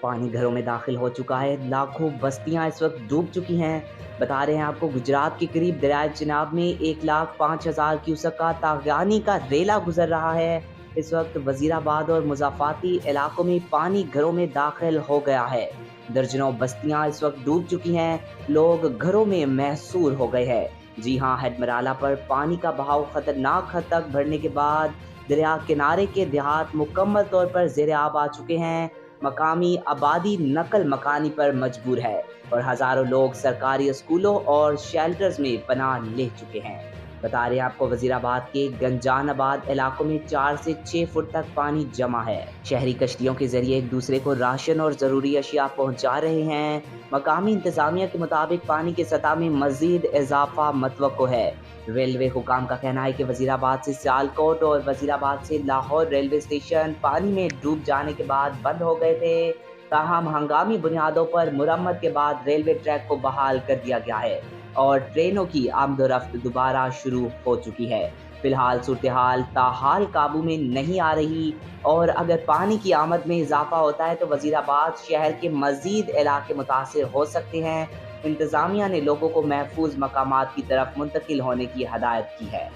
पानी घरों में दाखिल हो चुका है। लाखों बस्तियां इस वक्त डूब चुकी हैं। बता रहे हैं आपको, गुजरात के करीब दरियाए चिनाब में 1,05,000 क्यूसेक का तागानी का रेला गुजर रहा है। इस वक्त वजीराबाद और मुजाफाती इलाकों में पानी घरों में दाखिल हो गया है। दर्जनों बस्तियां इस वक्त डूब चुकी हैं। लोग घरों में महसूर हो गए हैं। जी हाँ, हेडमराला पर पानी का बहाव खतरनाक हद तक बढ़ने के बाद दरिया किनारे के देहात मुकम्मल तौर पर ज़ेर आब आ चुके हैं। मकामी आबादी नकल मकानी पर मजबूर है और हजारों लोग सरकारी स्कूलों और शेल्टर्स में पनाह ले चुके हैं। बता रहे हैं आपको, वजीराबाद के गंजानाबाद इलाकों में 4 से 6 फुट तक पानी जमा है। शहरी कश्तियों के जरिए एक दूसरे को राशन और जरूरी अशिया पहुंचा रहे हैं। मकामी इंतजामिया के मुताबिक पानी की सतह में मजीद इजाफा मतवक्को है। रेलवे हुकाम का कहना है कि वजीराबाद से सियालकोट और वजीराबाद से लाहौर रेलवे स्टेशन पानी में डूब जाने के बाद बंद हो गए थे। ताहम हंगामी बुनियादों पर मुरम्मत के बाद रेलवे ट्रैक को बहाल कर दिया गया है और ट्रेनों की आमदोरफ्त दोबारा शुरू हो चुकी है। फिलहाल सूरत हाल ताहाल काबू में नहीं आ रही और अगर पानी की आमद में इजाफा होता है तो वजीराबाद शहर के मजीद इलाके मुतासिर हो सकते हैं। इंतजामिया ने लोगों को महफूज मकामात की तरफ मुंतकिल होने की हदायत की है।